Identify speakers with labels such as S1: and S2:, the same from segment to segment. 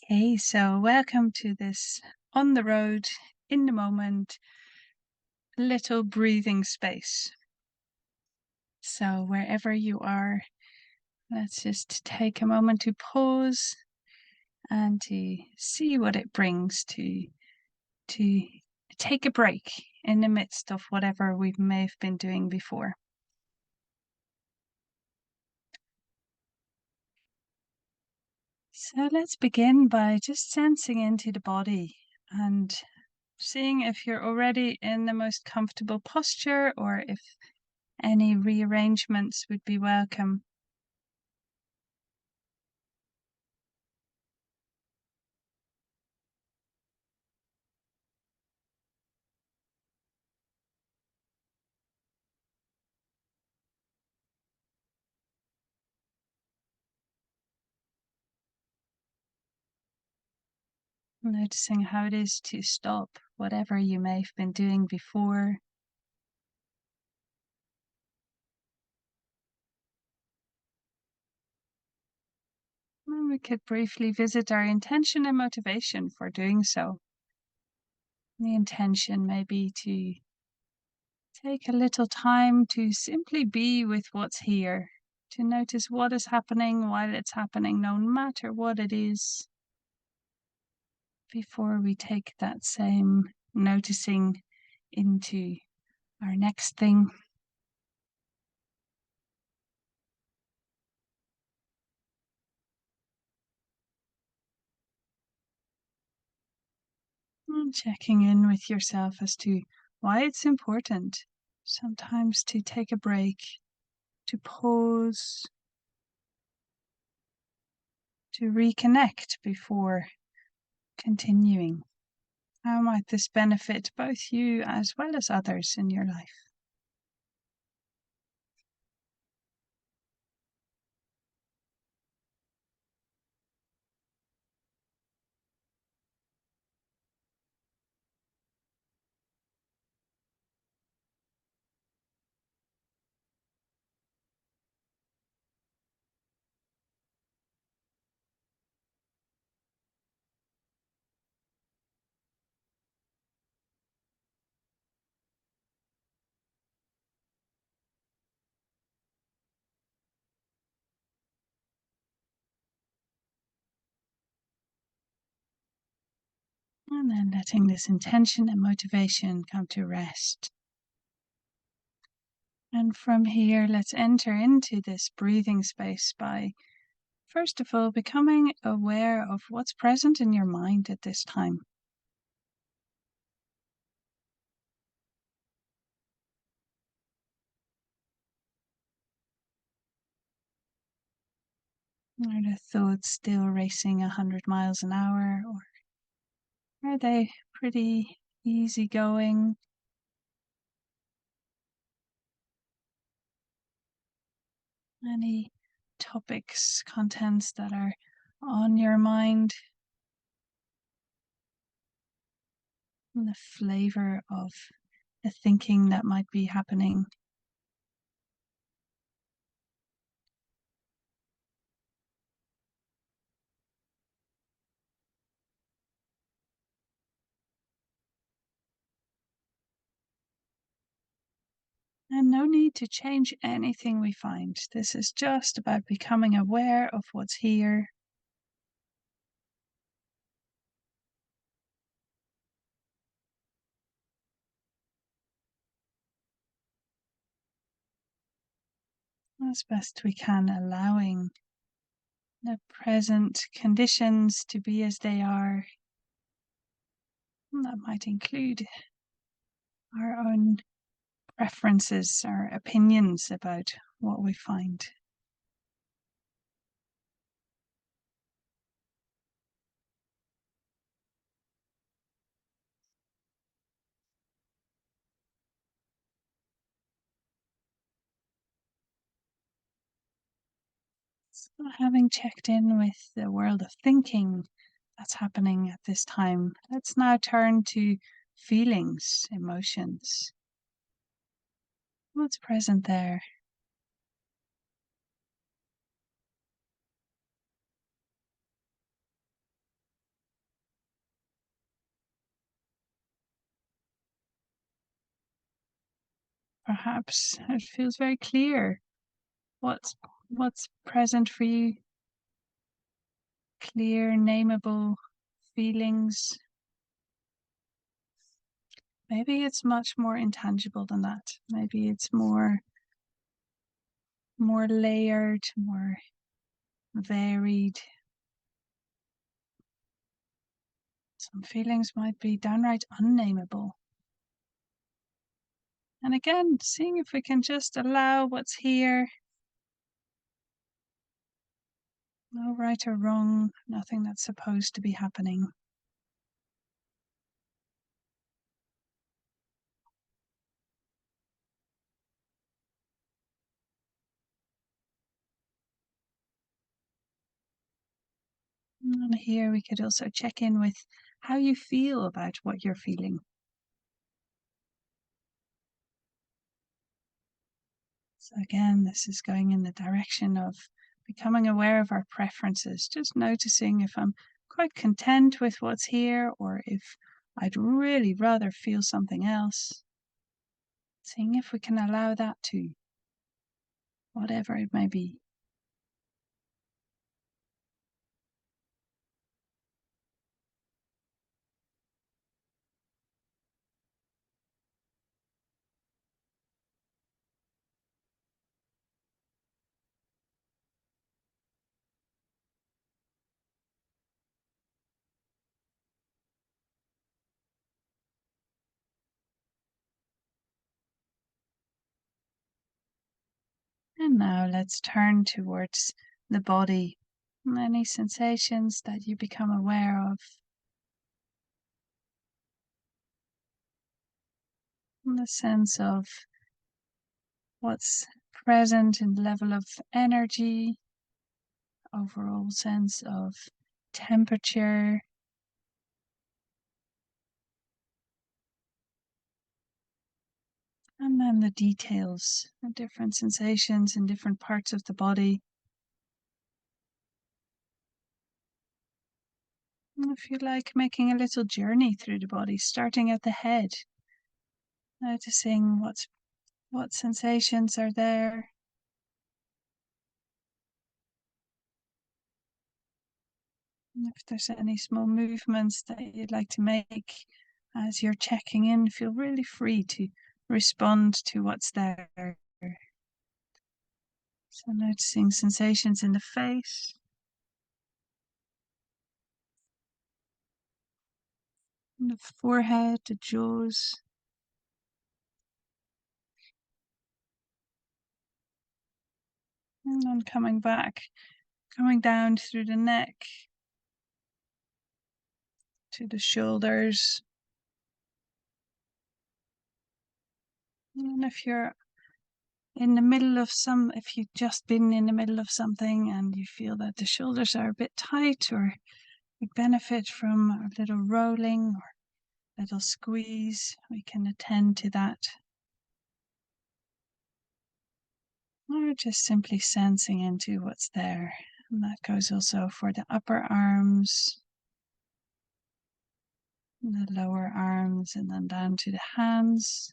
S1: Okay, so welcome to this on the road, in the moment, little breathing space. So, wherever you are, let's just take a moment to pause and to see what it brings to take a break in the midst of whatever we may have been doing before. So, let's begin by just sensing into the body and seeing if you're already in the most comfortable posture or if any rearrangements would be welcome. Noticing how it is to stop whatever you may have been doing before. And we could briefly visit our intention and motivation for doing so. The intention may be to take a little time to simply be with what's here, to notice what is happening while it's happening, no matter what it is, before we take that same noticing into our next thing. And checking in with yourself as to why it's important sometimes to take a break, to pause, to reconnect before continuing. How might this benefit both you as well as others in your life? And then letting this intention and motivation come to rest. And from here, let's enter into this breathing space by, first of all, becoming aware of what's present in your mind at this time. Are the thoughts still racing 100 miles an hour, or are they pretty easygoing? Any topics, contents that are on your mind? And the flavor of the thinking that might be happening. And no need to change anything we find. This is just about becoming aware of what's here. As best we can, allowing the present conditions to be as they are. And that might include our own preferences, our opinions about what we find. So having checked in with the world of thinking that's happening at this time, let's now turn to feelings, emotions. What's present there? Perhaps it feels very clear what's what's present for you, clear, nameable feelings. Maybe it's much more intangible than that. Maybe it's more layered, more varied. Some feelings might be downright unnameable. And again, seeing if we can just allow what's here. No right or wrong, nothing that's supposed to be happening. And here we could also check in with how you feel about what you're feeling. So again, this is going in the direction of becoming aware of our preferences, just noticing if I'm quite content with what's here or if I'd really rather feel something else. Seeing if we can allow that too, whatever it may be. And now let's turn towards the body. Any sensations that you become aware of. And the sense of what's present in the level of energy, overall sense of temperature, and then the details, the different sensations in different parts of the body. And if you like, making a little journey through the body, starting at the head, noticing what sensations are there. And if there's any small movements that you'd like to make as you're checking in, feel really free to respond to what's there. So noticing sensations in the face, in the forehead, the jaws, and then coming back, coming down through the neck to the shoulders. And if you're in the middle of if you've just been in the middle of something and you feel that the shoulders are a bit tight or would benefit from a little rolling or a little squeeze, we can attend to that. Or just simply sensing into what's there. And that goes also for the upper arms, the lower arms, and then down to the hands.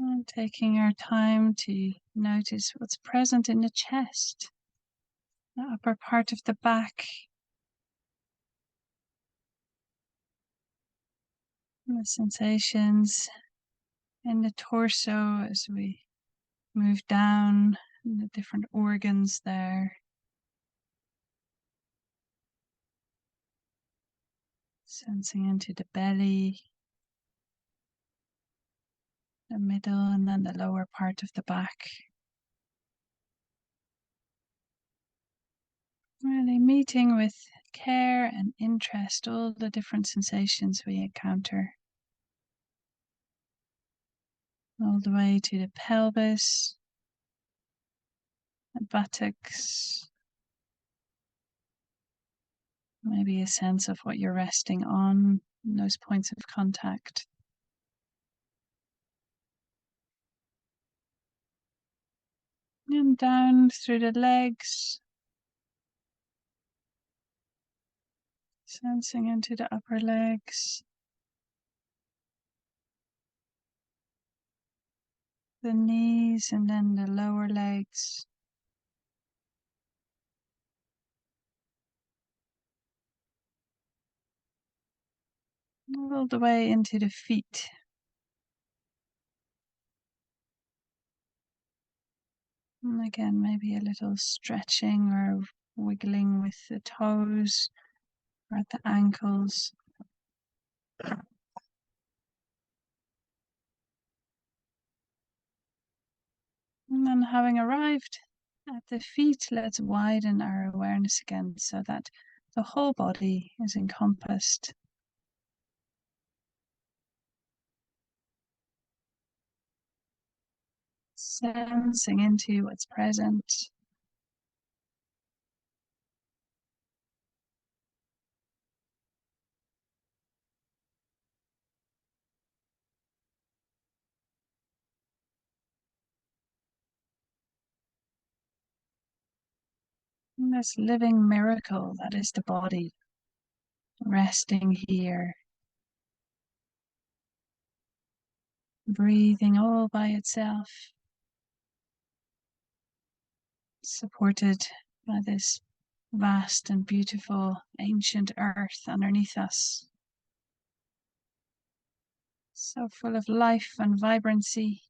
S1: And taking our time to notice what's present in the chest, the upper part of the back, and the sensations in the torso as we move down the different organs there. Sensing into the belly, the middle, and then the lower part of the back. Really meeting with care and interest all the different sensations we encounter. All the way to the pelvis, the buttocks, maybe a sense of what you're resting on, those points of contact. And down through the legs, sensing into the upper legs, the knees, and then the lower legs. All the way into the feet. And again, maybe a little stretching or wiggling with the toes or at the ankles. And then, having arrived at the feet, let's widen our awareness again so that the whole body is encompassed. Sensing into what's present. And this living miracle that is the body, resting here, breathing all by itself, supported by this vast and beautiful ancient earth underneath us. So full of life and vibrancy.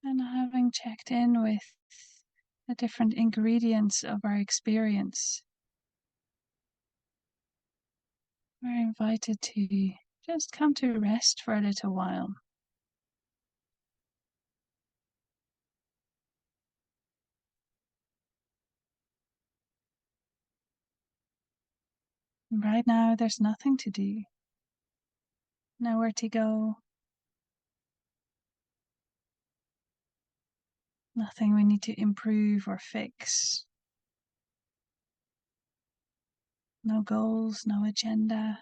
S1: And having checked in with the different ingredients of our experience, we're invited to just come to rest for a little while. Right now, there's nothing to do, nowhere to go, nothing we need to improve or fix. No goals, no agenda.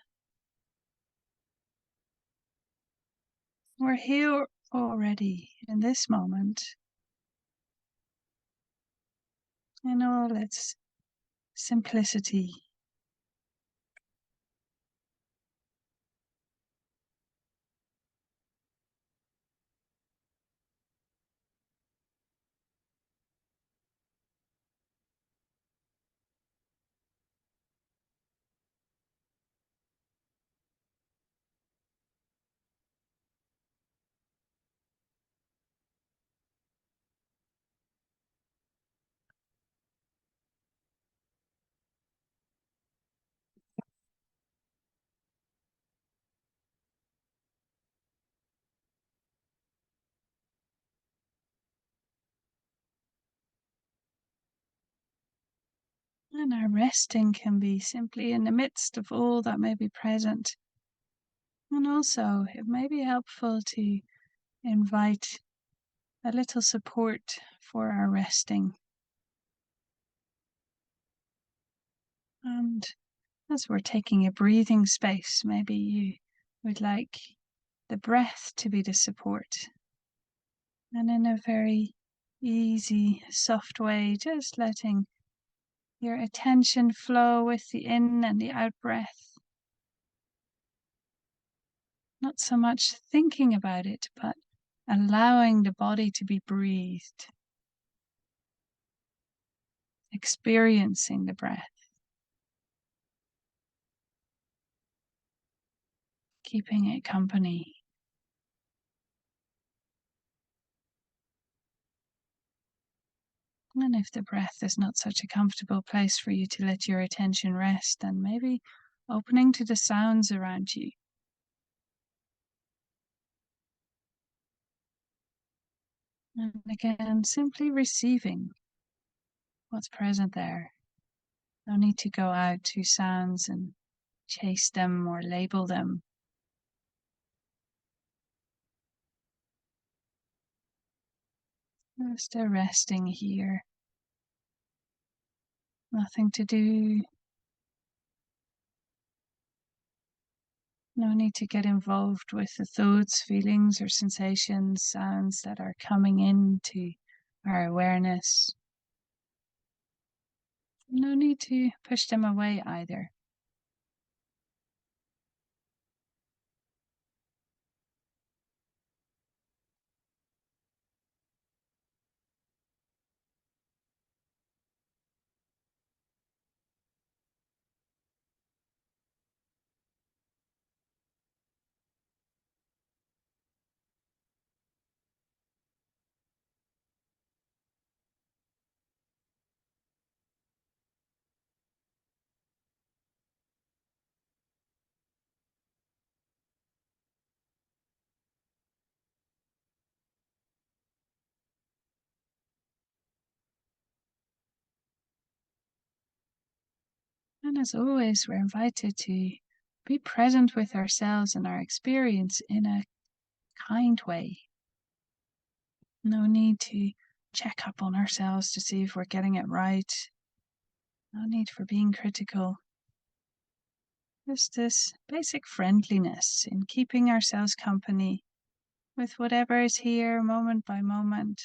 S1: We're here already in this moment in all its simplicity. And our resting can be simply in the midst of all that may be present. And also, it may be helpful to invite a little support for our resting. And as we're taking a breathing space, maybe you would like the breath to be the support. And in a very easy, soft way, just letting your attention flow with the in and the out breath. Not so much thinking about it, but allowing the body to be breathed, experiencing the breath, keeping it company. And if the breath is not such a comfortable place for you to let your attention rest, then maybe opening to the sounds around you. And again, simply receiving what's present there. No need to go out to sounds and chase them or label them. Just resting here. Nothing to do. No need to get involved with the thoughts, feelings, or sensations, sounds that are coming into our awareness. No need to push them away either. And as always, we're invited to be present with ourselves and our experience in a kind way. No need to check up on ourselves to see if we're getting it right. No need for being critical. Just this basic friendliness in keeping ourselves company with whatever is here moment by moment.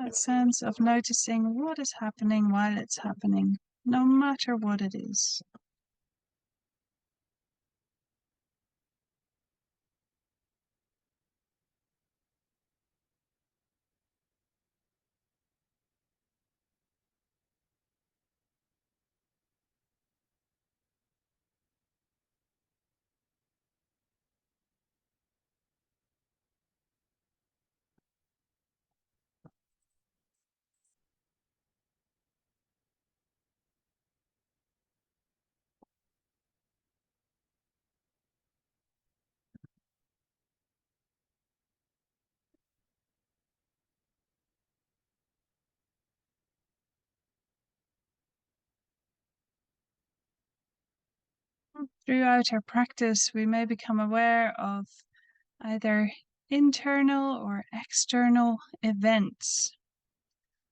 S1: That sense of noticing what is happening while it's happening, no matter what it is. Throughout our practice, we may become aware of either internal or external events.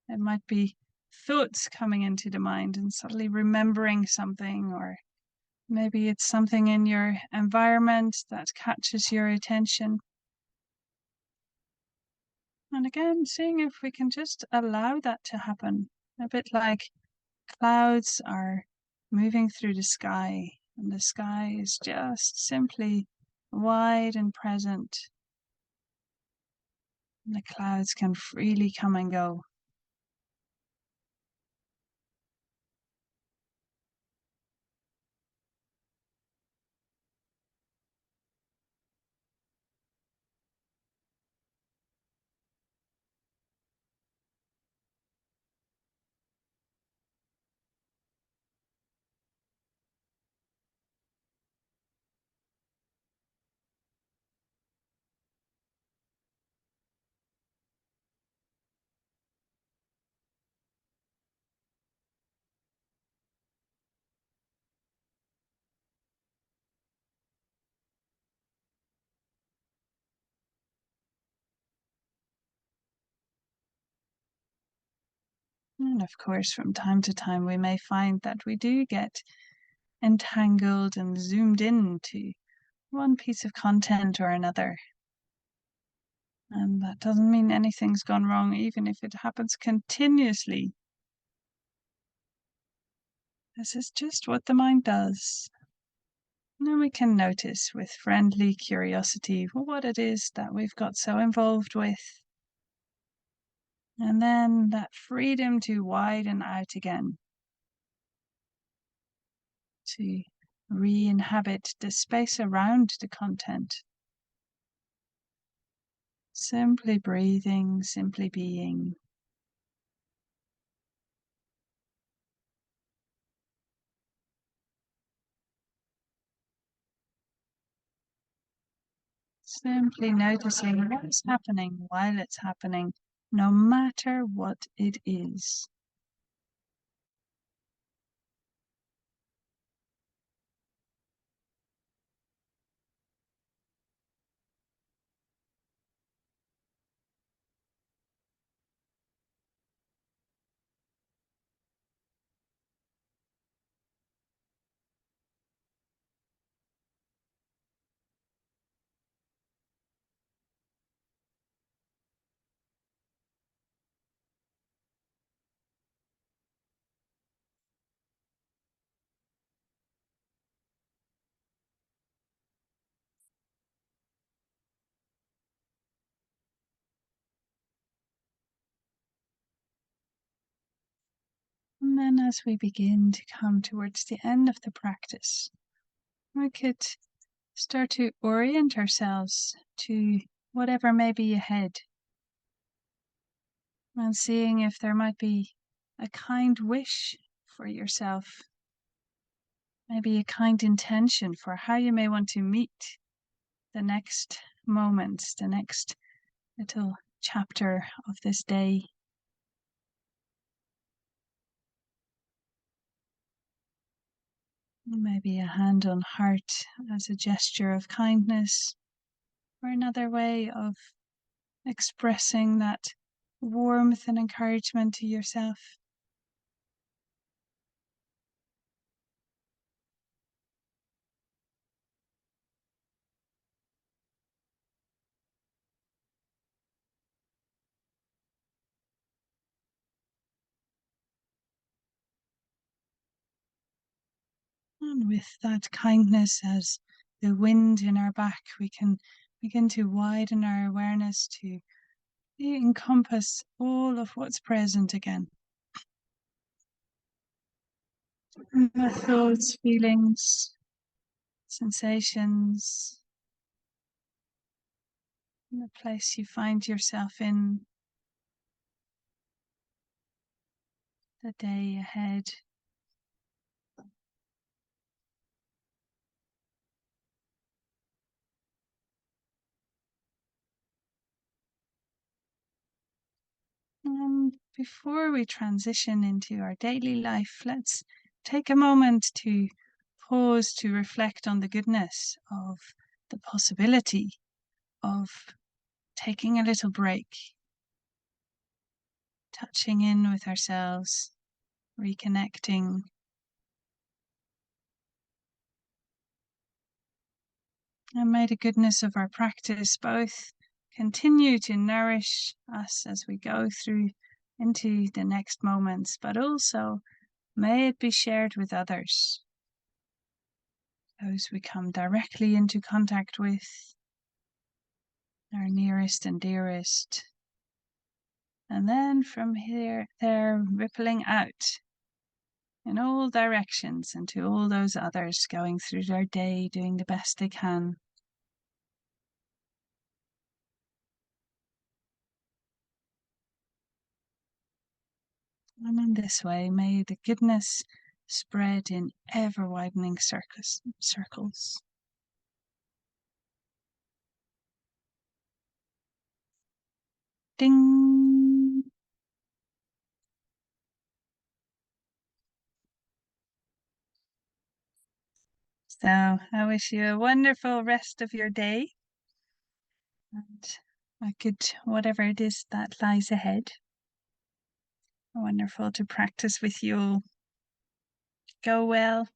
S1: It might be thoughts coming into the mind and suddenly remembering something, or maybe it's something in your environment that catches your attention. And again, seeing if we can just allow that to happen, a bit like clouds are moving through the sky, and the sky is just simply wide and present. And the clouds can freely come and go. And of course, from time to time, we may find that we do get entangled and zoomed into one piece of content or another. And that doesn't mean anything's gone wrong, even if it happens continuously. This is just what the mind does. And then we can notice with friendly curiosity what it is that we've got so involved with. And then that freedom to widen out again, to re-inhabit the space around the content. Simply breathing, simply being. Simply noticing what's happening while it's happening, no matter what it is. And then as we begin to come towards the end of the practice, we could start to orient ourselves to whatever may be ahead, and seeing if there might be a kind wish for yourself, maybe a kind intention for how you may want to meet the next moments, the next little chapter of this day. Maybe a hand on heart as a gesture of kindness, or another way of expressing that warmth and encouragement to yourself. And with that kindness as the wind in our back, we can begin to widen our awareness to encompass all of what's present again. The thoughts, feelings, sensations, the place you find yourself in, the day ahead. Before we transition into our daily life, let's take a moment to pause to reflect on the goodness of the possibility of taking a little break, touching in with ourselves, reconnecting. And may the goodness of our practice both continue to nourish us as we go through into the next moments, but also may it be shared with others, those we come directly into contact with, our nearest and dearest. And then from here, they're rippling out in all directions and to all those others going through their day, doing the best they can. And in this way, may the goodness spread in ever-widening circles. Ding! So I wish you a wonderful rest of your day and a good whatever it is that lies ahead. Wonderful to practice with you all. Go well.